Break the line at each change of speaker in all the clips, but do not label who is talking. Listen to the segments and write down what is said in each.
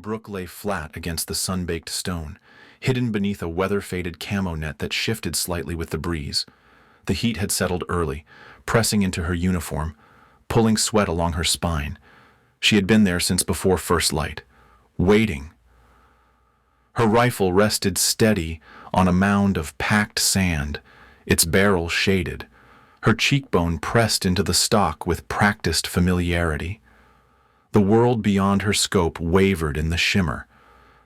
Brooke lay flat against the sun-baked stone, hidden beneath a weather-faded camo net that shifted slightly with the breeze. The heat had settled early, pressing into her uniform, pulling sweat along her spine. She had been there since before first light, waiting. Her rifle rested steady on a mound of packed sand, its barrel shaded, her cheekbone pressed into the stock with practiced familiarity. The world beyond her scope wavered in the shimmer,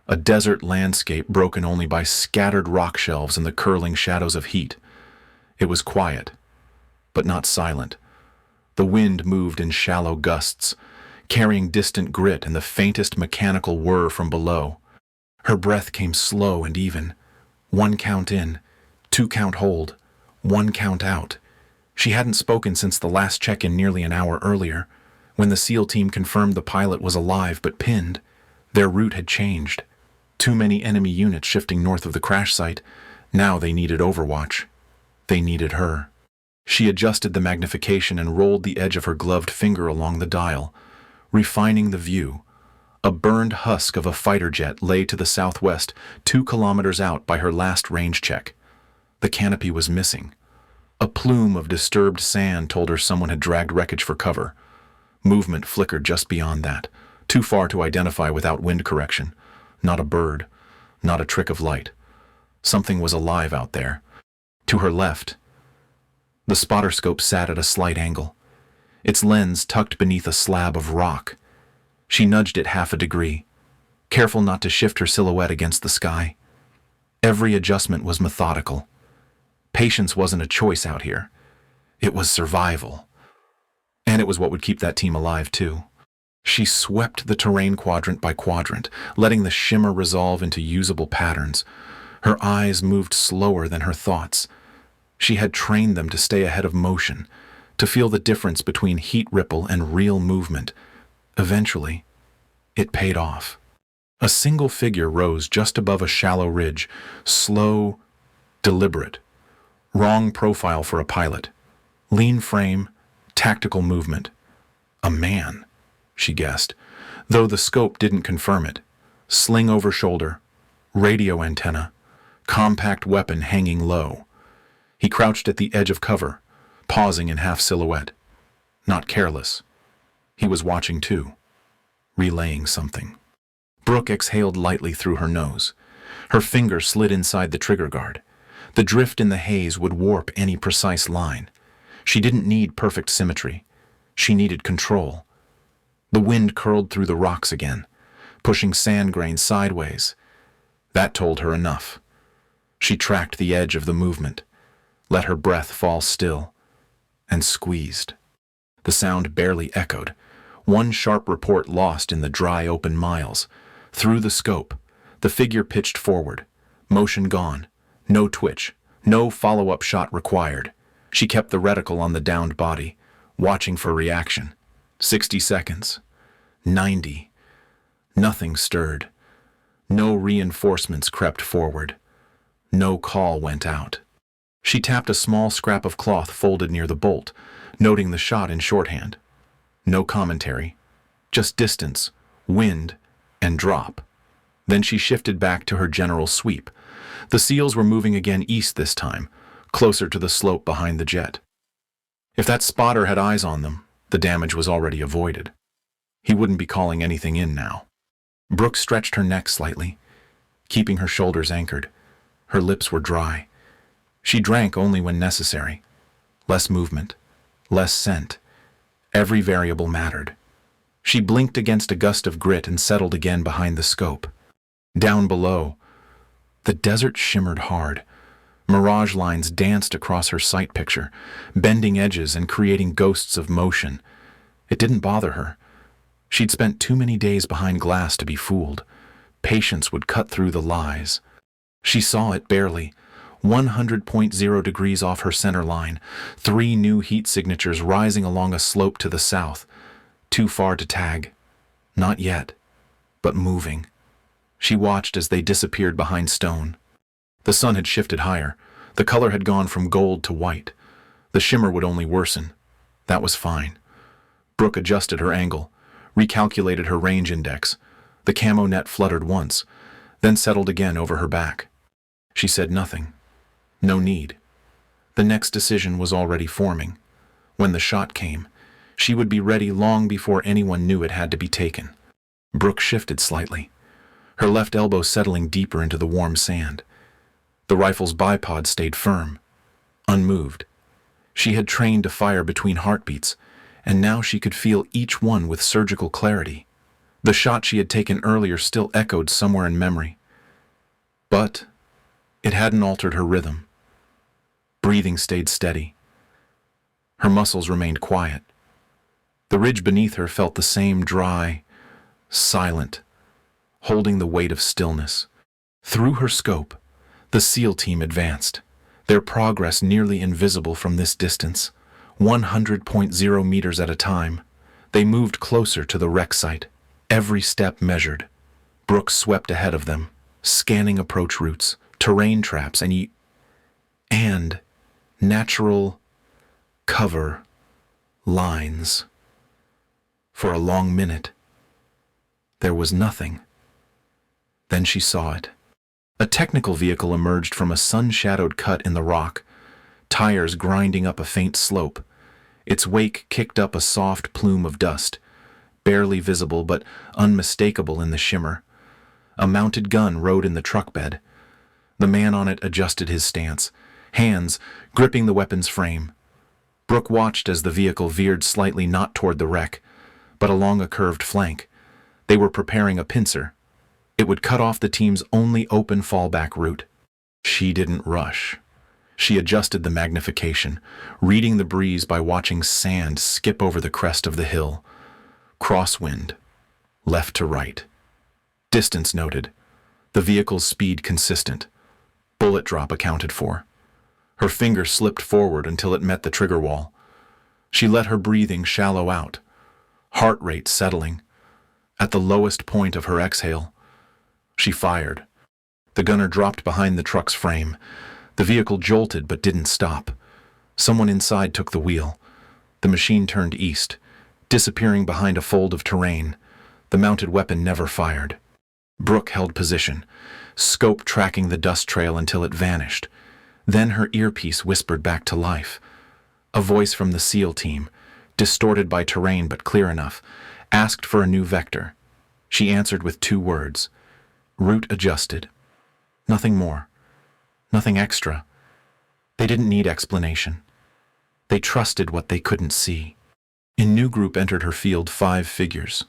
a desert landscape broken only by scattered rock shelves and the curling shadows of heat. It was quiet, but not silent. The wind moved in shallow gusts, carrying distant grit and the faintest mechanical whir from below. Her breath came slow and even. 1 count in, 2 count hold, 1 count out. She hadn't spoken since the last check-in nearly an hour earlier, when the SEAL team confirmed the pilot was alive but pinned. Their route had changed. Too many enemy units shifting north of the crash site. Now they needed overwatch. They needed her. She adjusted the magnification and rolled the edge of her gloved finger along the dial, refining the view. A burned husk of a fighter jet lay to the southwest, 2 kilometers out by her last range check. The canopy was missing. A plume of disturbed sand told her someone had dragged wreckage for cover. Movement flickered just beyond that, too far to identify without wind correction. Not a bird, not a trick of light. Something was alive out there. To her left, the spotter scope sat at a slight angle, its lens tucked beneath a slab of rock. She nudged it half a degree, careful not to shift her silhouette against the sky. Every adjustment was methodical. Patience wasn't a choice out here. It was survival. And it was what would keep that team alive, too. She swept the terrain quadrant by quadrant, letting the shimmer resolve into usable patterns. Her eyes moved slower than her thoughts. She had trained them to stay ahead of motion, to feel the difference between heat ripple and real movement. Eventually, it paid off. A single figure rose just above a shallow ridge, slow, deliberate. Wrong profile for a pilot. Lean frame, tactical movement. A man, she guessed, though the scope didn't confirm it. Sling over shoulder, radio antenna, compact weapon hanging low. He crouched at the edge of cover, pausing in half silhouette. Not careless. He was watching too, relaying something. Brooke exhaled lightly through her nose. Her finger slid inside the trigger guard. The drift in the haze would warp any precise line. She didn't need perfect symmetry. She needed control. The wind curled through the rocks again, pushing sand grains sideways. That told her enough. She tracked the edge of the movement, let her breath fall still, and squeezed. The sound barely echoed, one sharp report lost in the dry open miles. Through the scope, the figure pitched forward, motion gone, no twitch, no follow-up shot required. She kept the reticle on the downed body, watching for reaction. 60 seconds. 90. Nothing stirred. No reinforcements crept forward. No call went out. She tapped a small scrap of cloth folded near the bolt, noting the shot in shorthand. No commentary, just distance, wind, and drop. Then she shifted back to her general sweep. The SEALs were moving again east this time, closer to the slope behind the jet. If that spotter had eyes on them, the damage was already avoided. He wouldn't be calling anything in now. Brooke stretched her neck slightly, keeping her shoulders anchored. Her lips were dry. She drank only when necessary. Less movement, less scent. Every variable mattered. She blinked against a gust of grit and settled again behind the scope. Down below, the desert shimmered hard. Mirage lines danced across her sight picture, bending edges and creating ghosts of motion. It didn't bother her. She'd spent too many days behind glass to be fooled. Patience would cut through the lies. She saw it barely, 100.0 degrees off her center line, 3 new heat signatures rising along a slope to the south. Too far to tag. Not yet, but moving. She watched as they disappeared behind stone. The sun had shifted higher. The color had gone from gold to white. The shimmer would only worsen. That was fine. Brooke adjusted her angle, recalculated her range index. The camo net fluttered once, then settled again over her back. She said nothing. No need. The next decision was already forming. When the shot came, she would be ready long before anyone knew it had to be taken. Brooke shifted slightly, her left elbow settling deeper into the warm sand. The rifle's bipod stayed firm, unmoved. She had trained to fire between heartbeats, and now she could feel each one with surgical clarity. The shot she had taken earlier still echoed somewhere in memory. But it hadn't altered her rhythm. Breathing stayed steady. Her muscles remained quiet. The ridge beneath her felt the same dry, silent, holding the weight of stillness. Through her scope, the SEAL team advanced, their progress nearly invisible from this distance. 100.0 meters at a time, they moved closer to the wreck site, every step measured. Brooke swept ahead of them, scanning approach routes, terrain traps, and natural cover lines. For a long minute, there was nothing. Then she saw it. A technical vehicle emerged from a sun-shadowed cut in the rock, tires grinding up a faint slope. Its wake kicked up a soft plume of dust, barely visible but unmistakable in the shimmer. A mounted gun rode in the truck bed. The man on it adjusted his stance, hands gripping the weapon's frame. Brooke watched as the vehicle veered slightly not toward the wreck, but along a curved flank. They were preparing a pincer. It would cut off the team's only open fallback route. She didn't rush. She adjusted the magnification, reading the breeze by watching sand skip over the crest of the hill. Crosswind, left to right. Distance noted. The vehicle's speed consistent. Bullet drop accounted for. Her finger slipped forward until it met the trigger wall. She let her breathing shallow out, heart rate settling. At the lowest point of her exhale, she fired. The gunner dropped behind the truck's frame. The vehicle jolted but didn't stop. Someone inside took the wheel. The machine turned east, disappearing behind a fold of terrain. The mounted weapon never fired. Brooke held position, scope tracking the dust trail until it vanished. Then her earpiece whispered back to life. A voice from the SEAL team, distorted by terrain but clear enough, asked for a new vector. She answered with 2 words. Route adjusted. Nothing more. Nothing extra. They didn't need explanation. They trusted what they couldn't see. A new group entered her field 5 figures,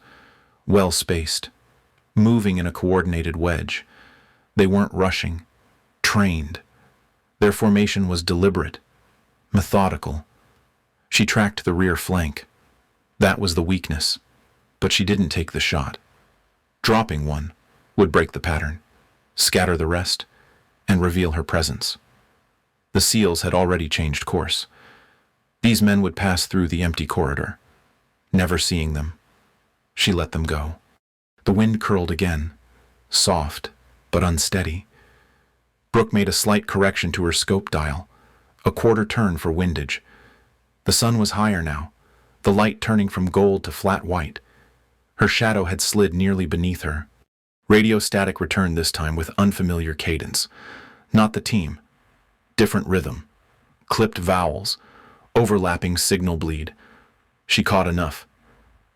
well-spaced, moving in a coordinated wedge. They weren't rushing, trained. Their formation was deliberate, methodical. She tracked the rear flank. That was the weakness, but she didn't take the shot. Dropping one would break the pattern, scatter the rest, and reveal her presence. The SEALs had already changed course. These men would pass through the empty corridor. Never seeing them, she let them go. The wind curled again, soft but unsteady. Brooke made a slight correction to her scope dial, a quarter turn for windage. The sun was higher now, the light turning from gold to flat white. Her shadow had slid nearly beneath her. Radio static returned this time with unfamiliar cadence. Not the team. Different rhythm. Clipped vowels. Overlapping signal bleed. She caught enough.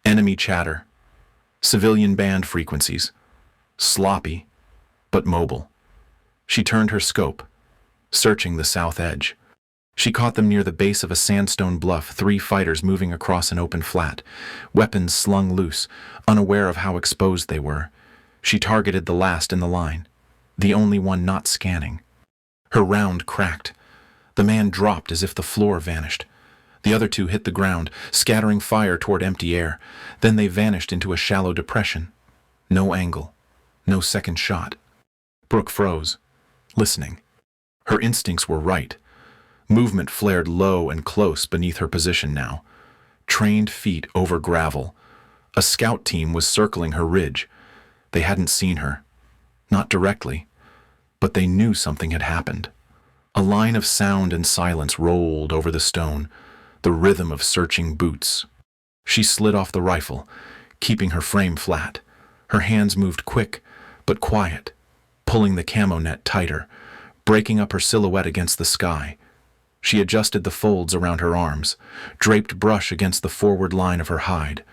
Enemy chatter. Civilian band frequencies. Sloppy, but mobile. She turned her scope, searching the south edge. She caught them near the base of a sandstone bluff, 3 fighters moving across an open flat, weapons slung loose, unaware of how exposed they were. She targeted the last in the line, the only one not scanning. Her round cracked. The man dropped as if the floor vanished. The other 2 hit the ground, scattering fire toward empty air. Then they vanished into a shallow depression. No angle, no second shot. Brooke froze, listening. Her instincts were right. Movement flared low and close beneath her position now. Trained feet over gravel. A scout team was circling her ridge. They hadn't seen her. Not directly. But they knew something had happened. A line of sound and silence rolled over the stone, the rhythm of searching boots. She slid off the rifle, keeping her frame flat. Her hands moved quick, but quiet, pulling the camo net tighter, breaking up her silhouette against the sky. She adjusted the folds around her arms, draped brush against the forward line of her hide.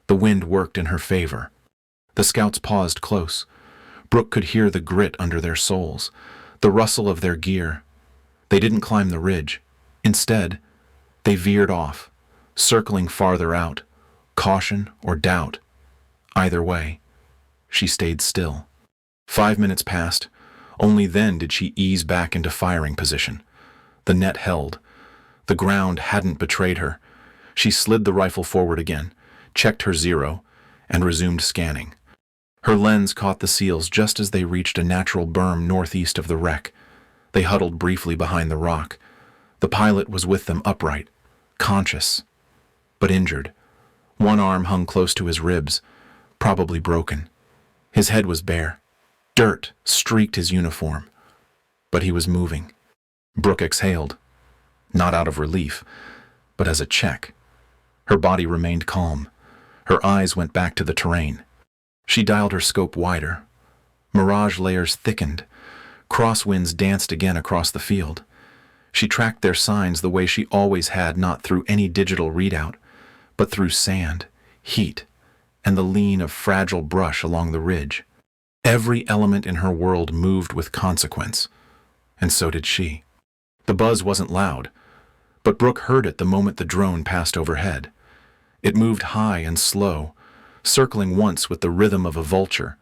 The wind worked in her favor. The scouts paused close. Brooke could hear the grit under their soles, the rustle of their gear. They didn't climb the ridge. Instead, they veered off, circling farther out, caution or doubt. Either way, she stayed still. 5 minutes passed. Only then did she ease back into firing position. The net held. The ground hadn't betrayed her. She slid the rifle forward again, checked her zero, and resumed scanning. Her lens caught the SEALs just as they reached a natural berm northeast of the wreck. They huddled briefly behind the rock. The pilot was with them upright, conscious, but injured. One arm hung close to his ribs, probably broken. His head was bare. Dirt streaked his uniform, but he was moving. Brooke exhaled, not out of relief, but as a check. Her body remained calm. Her eyes went back to the terrain. She dialed her scope wider. Mirage layers thickened. Crosswinds danced again across the field. She tracked their signs the way she always had, not through any digital readout, but through sand, heat, and the lean of fragile brush along the ridge. Every element in her world moved with consequence, and so did she. The buzz wasn't loud, but Brooke heard it the moment the drone passed overhead. It moved high and slow, circling once with the rhythm of a vulture,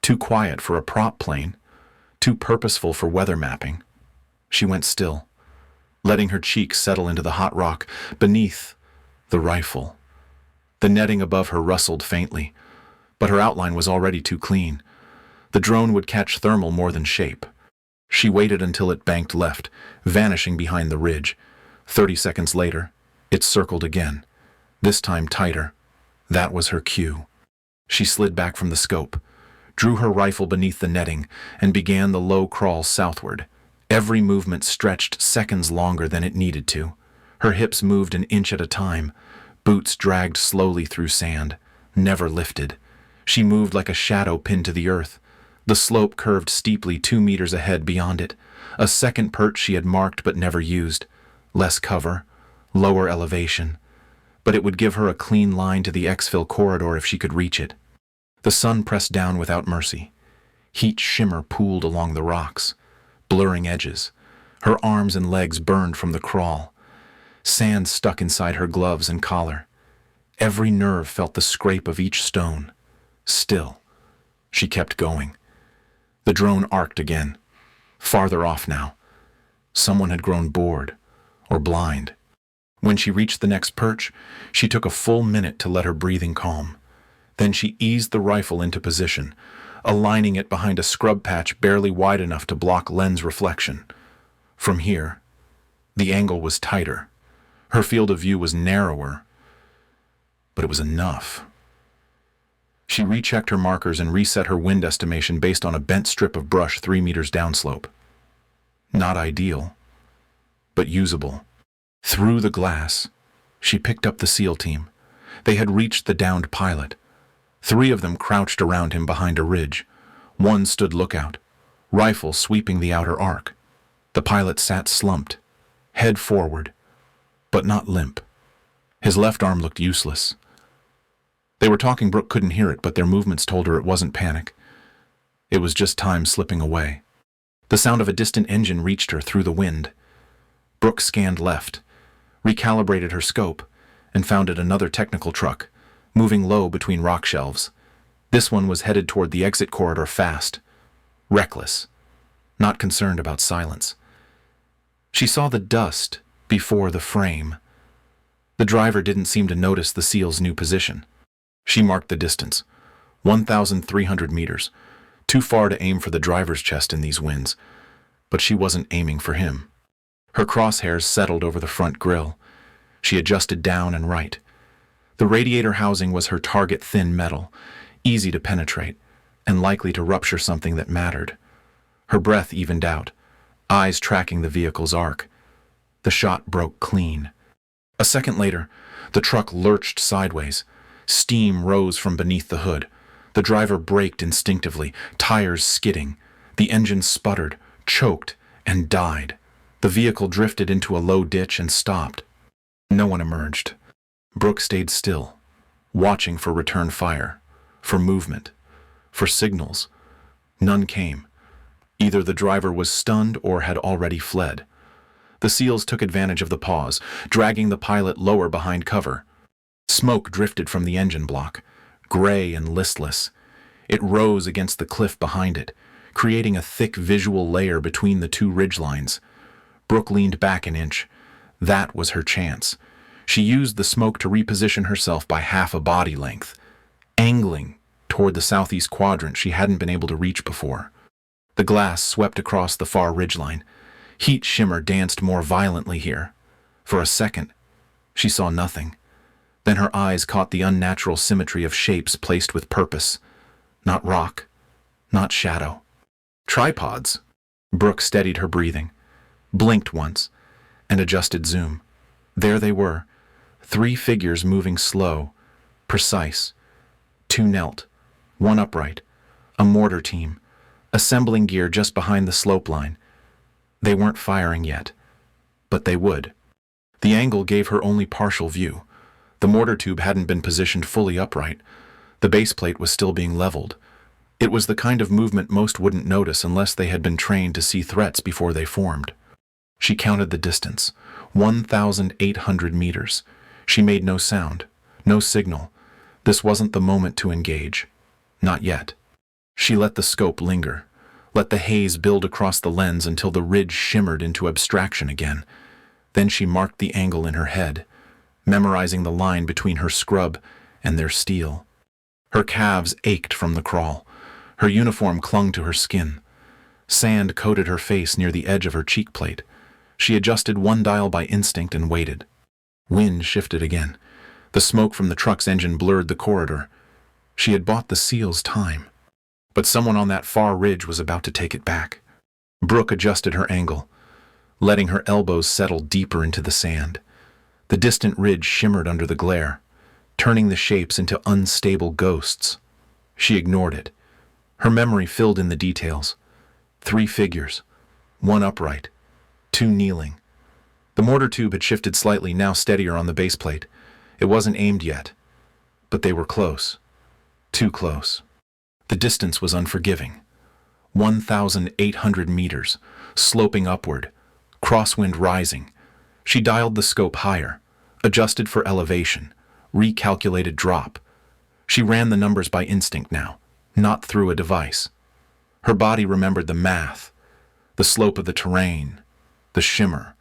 too quiet for a prop plane, too purposeful for weather mapping. She went still, letting her cheeks settle into the hot rock beneath the rifle. The netting above her rustled faintly, but her outline was already too clean. The drone would catch thermal more than shape. She waited until it banked left, vanishing behind the ridge. 30 seconds later, it circled again, this time tighter. That was her cue. She slid back from the scope, drew her rifle beneath the netting, and began the low crawl southward. Every movement stretched seconds longer than it needed to. Her hips moved an inch at a time. Boots dragged slowly through sand, never lifted. She moved like a shadow pinned to the earth. The slope curved steeply 2 meters ahead beyond it. A second perch she had marked but never used. Less cover, lower elevation. But it would give her a clean line to the exfil corridor if she could reach it. The sun pressed down without mercy. Heat shimmer pooled along the rocks, blurring edges. Her arms and legs burned from the crawl. Sand stuck inside her gloves and collar. Every nerve felt the scrape of each stone. Still, she kept going. The drone arced again, farther off now. Someone had grown bored or blind. When she reached the next perch, she took a full minute to let her breathing calm. Then she eased the rifle into position, aligning it behind a scrub patch barely wide enough to block lens reflection. From here, the angle was tighter. Her field of view was narrower, but it was enough. She rechecked her markers and reset her wind estimation based on a bent strip of brush 3 meters downslope. Not ideal, but usable. Through the glass, she picked up the SEAL team. They had reached the downed pilot. 3 of them crouched around him behind a ridge. 1 stood lookout, rifle sweeping the outer arc. The pilot sat slumped, head forward, but not limp. His left arm looked useless. They were talking. Brooke couldn't hear it, but their movements told her it wasn't panic. It was just time slipping away. The sound of a distant engine reached her through the wind. Brooke scanned left, recalibrated her scope, and found it another technical truck, moving low between rock shelves. This one was headed toward the exit corridor fast, reckless, not concerned about silence. She saw the dust before the frame. The driver didn't seem to notice the SEAL's new position. She marked the distance, 1,300 meters, too far to aim for the driver's chest in these winds, but she wasn't aiming for him. Her crosshairs settled over the front grille. She adjusted down and right. The radiator housing was her target, thin metal, easy to penetrate, and likely to rupture something that mattered. Her breath evened out, eyes tracking the vehicle's arc. The shot broke clean. A second later, the truck lurched sideways. Steam rose from beneath the hood. The driver braked instinctively, tires skidding. The engine sputtered, choked, and died. The vehicle drifted into a low ditch and stopped. No one emerged. Brooke stayed still, watching for return fire, for movement, for signals. None came. Either the driver was stunned or had already fled. The SEALs took advantage of the pause, dragging the pilot lower behind cover. Smoke drifted from the engine block, gray and listless. It rose against the cliff behind it, creating a thick visual layer between the two ridgelines. Brooke leaned back an inch. That was her chance. She used the smoke to reposition herself by half a body length, angling toward the southeast quadrant she hadn't been able to reach before. The glass swept across the far ridgeline. Heat shimmer danced more violently here. For a second, she saw nothing. Then her eyes caught the unnatural symmetry of shapes placed with purpose. Not rock, not shadow. Tripods. Brooke steadied her breathing, blinked once, and adjusted zoom. There they were, 3 figures moving slow, precise. 2 knelt, 1 upright, a mortar team, assembling gear just behind the slope line. They weren't firing yet, but they would. The angle gave her only partial view. The mortar tube hadn't been positioned fully upright. The base plate was still being leveled. It was the kind of movement most wouldn't notice unless they had been trained to see threats before they formed. She counted the distance, 1,800 meters. She made no sound, no signal. This wasn't the moment to engage. Not yet. She let the scope linger, let the haze build across the lens until the ridge shimmered into abstraction again. Then she marked the angle in her head, memorizing the line between her scrub and their steel. Her calves ached from the crawl. Her uniform clung to her skin. Sand coated her face near the edge of her cheek plate. She adjusted one dial by instinct and waited. Wind shifted again. The smoke from the truck's engine blurred the corridor. She had bought the SEALs time. But someone on that far ridge was about to take it back. Brooke adjusted her angle, letting her elbows settle deeper into the sand. The distant ridge shimmered under the glare, turning the shapes into unstable ghosts. She ignored it. Her memory filled in the details. 3 figures, 1 upright, 2 kneeling. The mortar tube had shifted slightly, now steadier on the base plate. It wasn't aimed yet, but they were close. Too close. The distance was unforgiving. 1,800 meters, sloping upward, crosswind rising. She dialed the scope higher, adjusted for elevation, recalculated drop. She ran the numbers by instinct now, not through a device. Her body remembered the math, the slope of the terrain, the shimmer,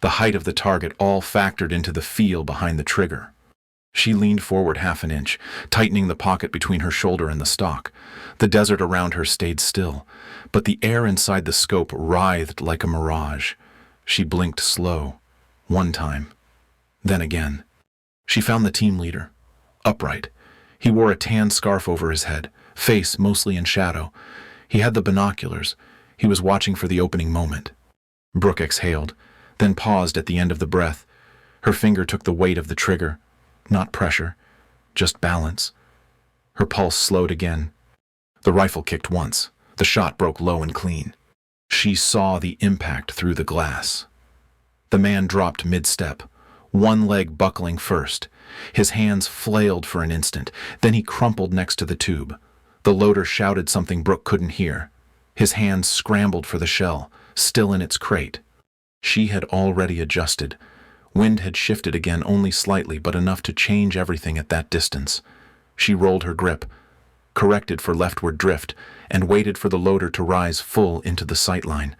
the height of the target, all factored into the feel behind the trigger. She leaned forward half an inch, tightening the pocket between her shoulder and the stock. The desert around her stayed still, but the air inside the scope writhed like a mirage. She blinked slow, 1 time, then again. She found the team leader, upright. He wore a tan scarf over his head, face mostly in shadow. He had the binoculars. He was watching for the opening moment. Brooke exhaled, then paused at the end of the breath. Her finger took the weight of the trigger. Not pressure, just balance. Her pulse slowed again. The rifle kicked once. The shot broke low and clean. She saw the impact through the glass. The man dropped mid-step, one leg buckling first. His hands flailed for an instant, then he crumpled next to the tube. The loader shouted something Brooke couldn't hear. His hands scrambled for the shell, still in its crate. She had already adjusted. Wind had shifted again only slightly, but enough to change everything at that distance. She rolled her grip, corrected for leftward drift, and waited for the loader to rise full into the sight line.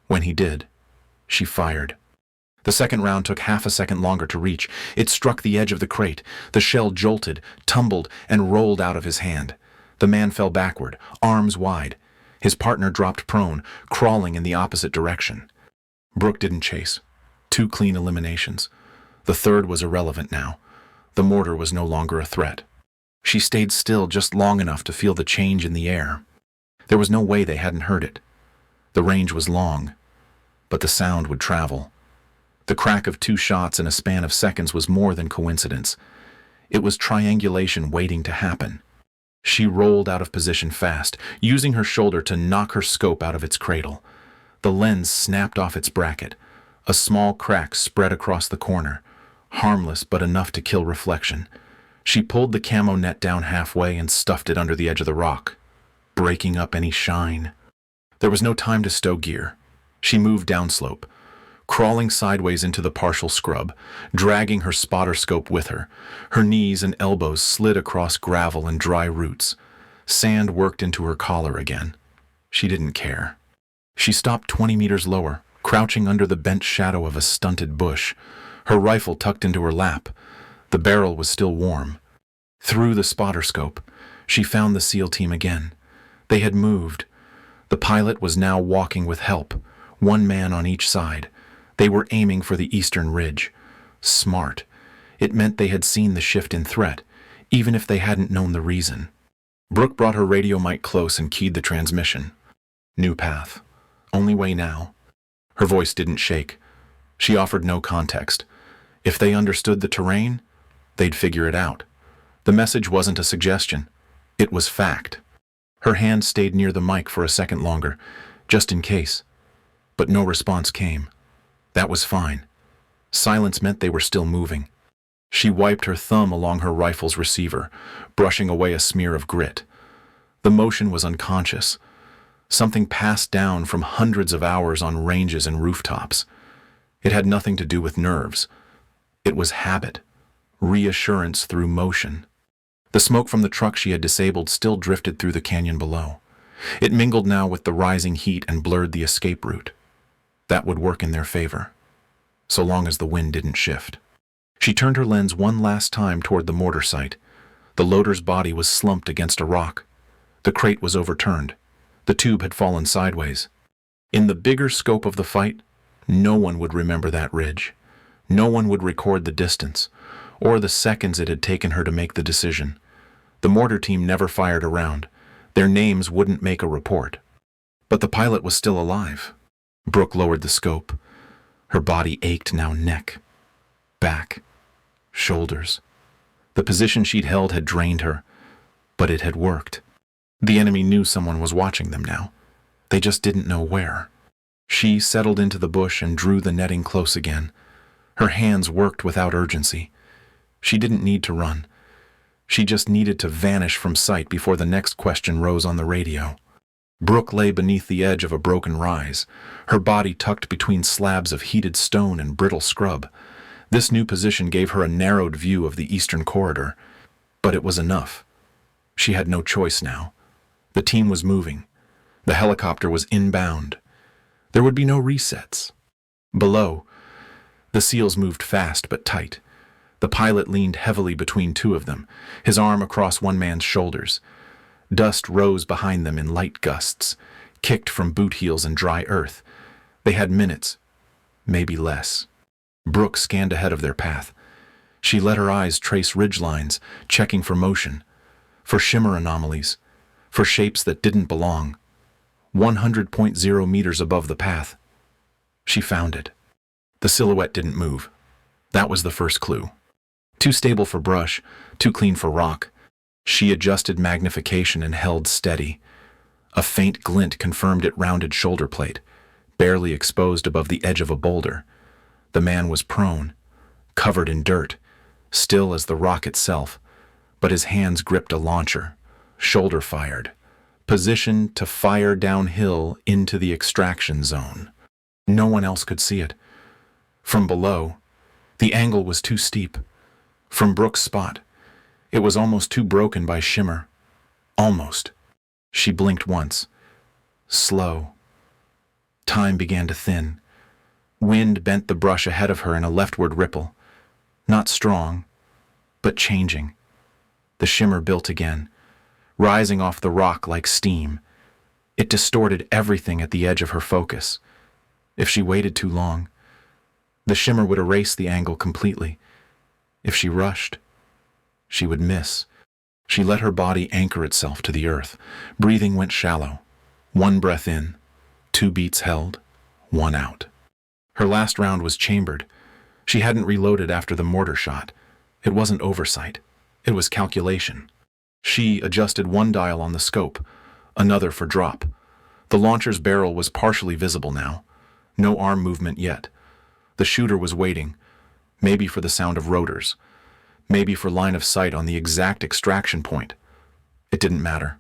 When he did, she fired. The second round took half a second longer to reach. It struck the edge of the crate. The shell jolted, tumbled, and rolled out of his hand. The man fell backward, arms wide. His partner dropped prone, crawling in the opposite direction. Brooke didn't chase. 2 clean eliminations. The third was irrelevant now. The mortar was no longer a threat. She stayed still just long enough to feel the change in the air. There was no way they hadn't heard it. The range was long, but the sound would travel. The crack of 2 shots in a span of seconds was more than coincidence. It was triangulation waiting to happen. She rolled out of position fast, using her shoulder to knock her scope out of its cradle. The lens snapped off its bracket. A small crack spread across the corner, harmless but enough to kill reflection. She pulled the camo net down halfway and stuffed it under the edge of the rock, breaking up any shine. There was no time to stow gear. She moved downslope, crawling sideways into the partial scrub, dragging her spotter scope with her. Her knees and elbows slid across gravel and dry roots. Sand worked into her collar again. She didn't care. She stopped 20 meters lower, crouching under the bent shadow of a stunted bush, her rifle tucked into her lap. The barrel was still warm. Through the spotter scope, she found the SEAL team again. They had moved. The pilot was now walking with help, one man on each side. They were aiming for the eastern ridge. Smart. It meant they had seen the shift in threat, even if they hadn't known the reason. Brooke brought her radio mic close and keyed the transmission. New path. Only way now. Her voice didn't shake. She offered no context. If they understood the terrain, they'd figure it out. The message wasn't a suggestion. It was fact. Her hand stayed near the mic for a second longer, just in case. But no response came. That was fine. Silence meant they were still moving. She wiped her thumb along her rifle's receiver, brushing away a smear of grit. The motion was unconscious. Something passed down from hundreds of hours on ranges and rooftops. It had nothing to do with nerves. It was habit, reassurance through motion. The smoke from the truck she had disabled still drifted through the canyon below. It mingled now with the rising heat and blurred the escape route. That would work in their favor, so long as the wind didn't shift. She turned her lens one last time toward the mortar site. The loader's body was slumped against a rock. The crate was overturned. The tube had fallen sideways. In the bigger scope of the fight, no one would remember that ridge. No one would record the distance, or the seconds it had taken her to make the decision. The mortar team never fired a round. Their names wouldn't make a report. But the pilot was still alive. Brooke lowered the scope. Her body ached now, neck, back, shoulders. The position she'd held had drained her, but it had worked. The enemy knew someone was watching them now. They just didn't know where. She settled into the bush and drew the netting close again. Her hands worked without urgency. She didn't need to run. She just needed to vanish from sight before the next question rose on the radio. Brooke lay beneath the edge of a broken rise, her body tucked between slabs of heated stone and brittle scrub. This new position gave her a narrowed view of the eastern corridor, but it was enough. She had no choice now. The team was moving. The helicopter was inbound. There would be no resets. Below, the SEALs moved fast but tight. The pilot leaned heavily between two of them, his arm across one man's shoulders. Dust rose behind them in light gusts, kicked from boot heels and dry earth. They had minutes, maybe less. Brooke scanned ahead of their path. She let her eyes trace ridgelines, checking for motion, for shimmer anomalies, for shapes that didn't belong. 100.0 meters above the path. She found it. The silhouette didn't move. That was the first clue. Too stable for brush, too clean for rock. She adjusted magnification and held steady. A faint glint confirmed its rounded shoulder plate, barely exposed above the edge of a boulder. The man was prone, covered in dirt, still as the rock itself, but his hands gripped a launcher, shoulder fired, positioned to fire downhill into the extraction zone. No one else could see it. From below, the angle was too steep. From Brooke's spot, it was almost too broken by shimmer. Almost. She blinked once. Slow. Time began to thin. Wind bent the brush ahead of her in a leftward ripple. Not strong, but changing. The shimmer built again, rising off the rock like steam. It distorted everything at the edge of her focus. If she waited too long, the shimmer would erase the angle completely. If she rushed, she would miss. She let her body anchor itself to the earth. Breathing went shallow. One breath in, 2 beats held, 1 out. Her last round was chambered. She hadn't reloaded after the mortar shot. It wasn't oversight. It was calculation. She adjusted one dial on the scope, another for drop. The launcher's barrel was partially visible now. No arm movement yet. The shooter was waiting, maybe for the sound of rotors, maybe for line of sight on the exact extraction point. It didn't matter.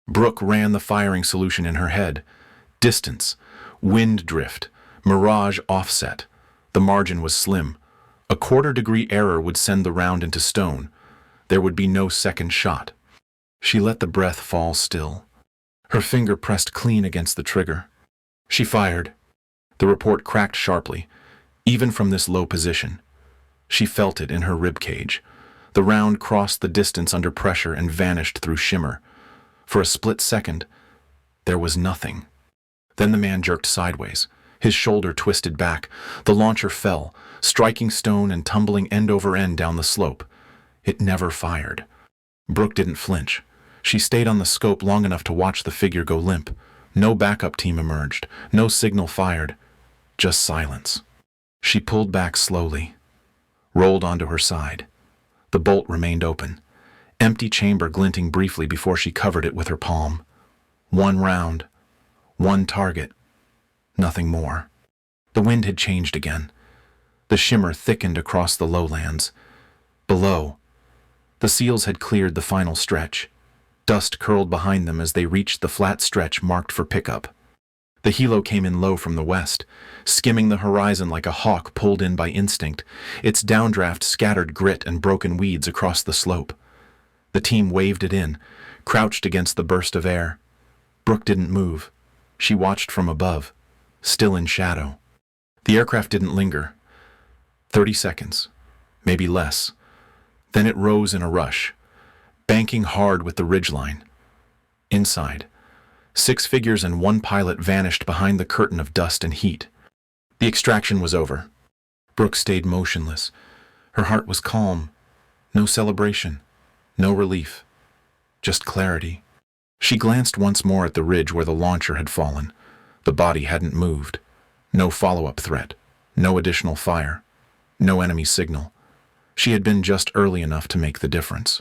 Brooke ran the firing solution in her head. Distance, wind drift, mirage offset. The margin was slim. A quarter-degree error would send the round into stone. There would be no second shot. She let the breath fall still. Her finger pressed clean against the trigger. She fired. The report cracked sharply, even from this low position. She felt it in her rib cage. The round crossed the distance under pressure and vanished through shimmer. For a split second, there was nothing. Then the man jerked sideways. His shoulder twisted back. The launcher fell, striking stone and tumbling end over end down the slope. It never fired. Brooke didn't flinch. She stayed on the scope long enough to watch the figure go limp. No backup team emerged. No signal fired. Just silence. She pulled back slowly, rolled onto her side. The bolt remained open, empty chamber glinting briefly before she covered it with her palm. One round, one target, nothing more. The wind had changed again. The shimmer thickened across the lowlands. Below, the SEALs had cleared the final stretch. Dust curled behind them as they reached the flat stretch marked for pickup. The helo came in low from the west, skimming the horizon like a hawk pulled in by instinct. Its downdraft scattered grit and broken weeds across the slope. The team waved it in, crouched against the burst of air. Brooke didn't move. She watched from above, still in shadow. The aircraft didn't linger. 30 seconds, maybe less. Then it rose in a rush, banking hard with the ridgeline. Inside, 6 figures and 1 pilot vanished behind the curtain of dust and heat. The extraction was over. Brooke stayed motionless. Her heart was calm. No celebration. No relief. Just clarity. She glanced once more at the ridge where the launcher had fallen. The body hadn't moved. No follow-up threat. No additional fire. No enemy signal. She had been just early enough to make the difference.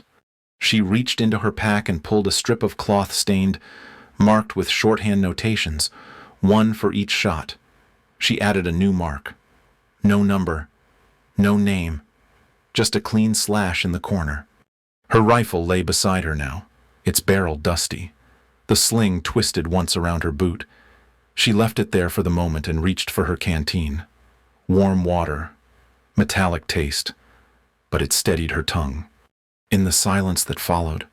She reached into her pack and pulled a strip of cloth stained, marked with shorthand notations, 1 for each shot. She added a new mark. No number, no name, just a clean slash in the corner. Her rifle lay beside her now, its barrel dusty. The sling twisted once around her boot. She left it there for the moment and reached for her canteen. Warm water, metallic taste, but it steadied her tongue. In the silence that followed,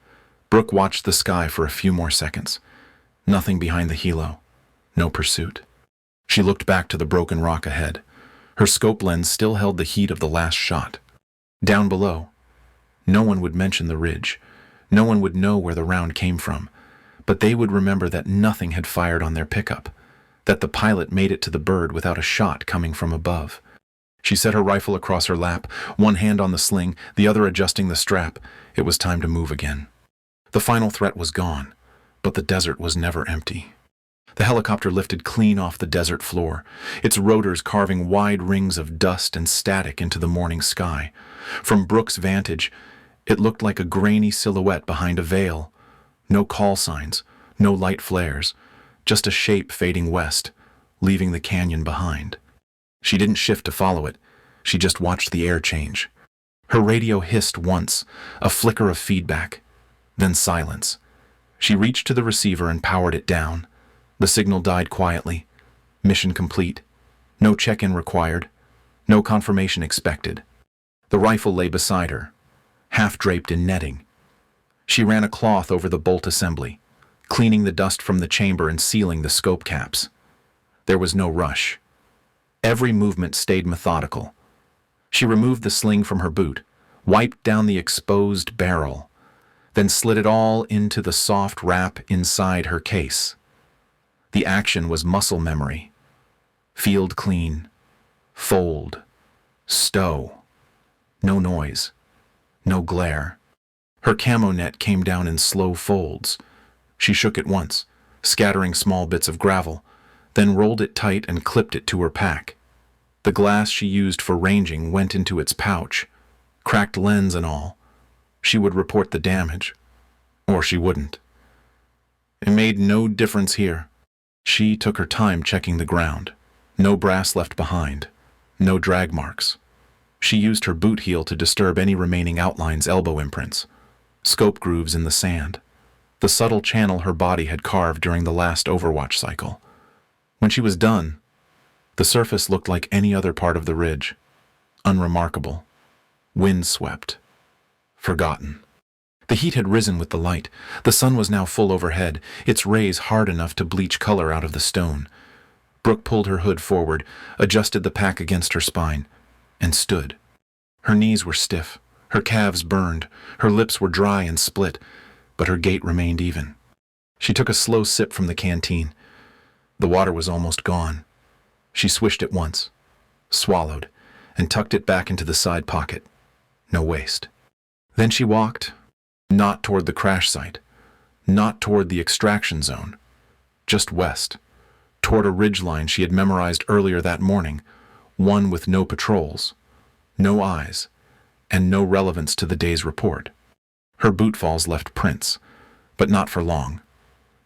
Brooke watched the sky for a few more seconds. Nothing behind the helo. No pursuit. She looked back to the broken rock ahead. Her scope lens still held the heat of the last shot. Down below, no one would mention the ridge. No one would know where the round came from. But they would remember that nothing had fired on their pickup, that the pilot made it to the bird without a shot coming from above. She set her rifle across her lap, one hand on the sling, the other adjusting the strap. It was time to move again. The final threat was gone, but the desert was never empty. The helicopter lifted clean off the desert floor, its rotors carving wide rings of dust and static into the morning sky. From Brooke's vantage, it looked like a grainy silhouette behind a veil. No call signs, no light flares, just a shape fading west, leaving the canyon behind. She didn't shift to follow it. She just watched the air change. Her radio hissed once, a flicker of feedback, then silence. She reached to the receiver and powered it down. The signal died quietly. Mission complete. No check-in required. No confirmation expected. The rifle lay beside her, half draped in netting. She ran a cloth over the bolt assembly, cleaning the dust from the chamber and sealing the scope caps. There was no rush. Every movement stayed methodical. She removed the sling from her boot, wiped down the exposed barrel, then slid it all into the soft wrap inside her case. The action was muscle memory. Field clean, fold, stow. No noise, no glare. Her camo net came down in slow folds. She shook it once, scattering small bits of gravel, then rolled it tight and clipped it to her pack. The glass she used for ranging went into its pouch, cracked lens and all. She would report the damage. Or she wouldn't. It made no difference here. She took her time checking the ground. No brass left behind. No drag marks. She used her boot heel to disturb any remaining outlines, elbow imprints, scope grooves in the sand, the subtle channel her body had carved during the last overwatch cycle. When she was done, the surface looked like any other part of the ridge. Unremarkable. Windswept. Forgotten. The heat had risen with the light. The sun was now full overhead, its rays hard enough to bleach color out of the stone. Brooke pulled her hood forward, adjusted the pack against her spine, and stood. Her knees were stiff, her calves burned, her lips were dry and split, but her gait remained even. She took a slow sip from the canteen. The water was almost gone. She swished it once, swallowed, and tucked it back into the side pocket. No waste. Then she walked, not toward the crash site, not toward the extraction zone, just west, toward a ridgeline she had memorized earlier that morning, one with no patrols, no eyes, and no relevance to the day's report. Her bootfalls left prints, but not for long.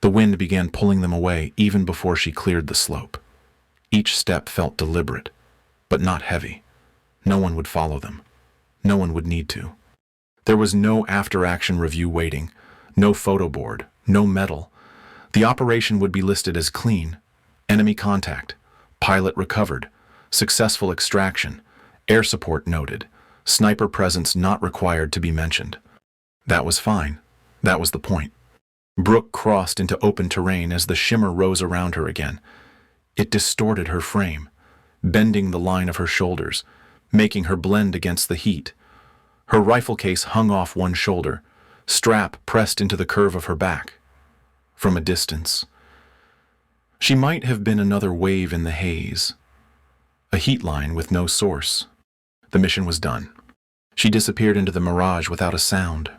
The wind began pulling them away even before she cleared the slope. Each step felt deliberate, but not heavy. No one would follow them. No one would need to. There was no after-action review waiting, no photo board, no medal. The operation would be listed as clean, enemy contact, pilot recovered, successful extraction, air support noted, sniper presence not required to be mentioned. That was fine. That was the point. Brooke crossed into open terrain as the shimmer rose around her again. It distorted her frame, bending the line of her shoulders, making her blend against the heat. Her rifle case hung off one shoulder, strap pressed into the curve of her back. From a distance, she might have been another wave in the haze, a heat line with no source. The mission was done. She disappeared into the mirage without a sound.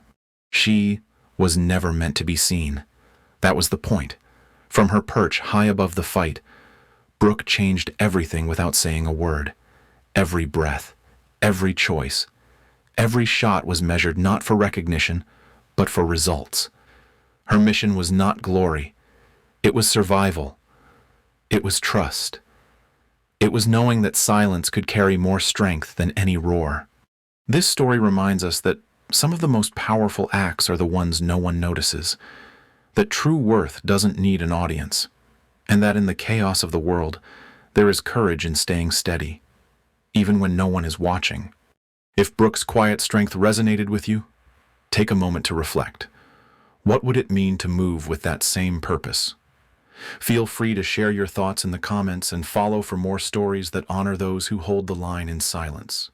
She was never meant to be seen. That was the point. From her perch high above the fight, Brooke changed everything without saying a word. Every breath, every choice, every shot was measured not for recognition, but for results. Her mission was not glory. It was survival. It was trust. It was knowing that silence could carry more strength than any roar. This story reminds us that some of the most powerful acts are the ones no one notices, that true worth doesn't need an audience, and that in the chaos of the world, there is courage in staying steady, even when no one is watching. If Brooke's quiet strength resonated with you, take a moment to reflect. What would it mean to move with that same purpose? Feel free to share your thoughts in the comments and follow for more stories that honor those who hold the line in silence.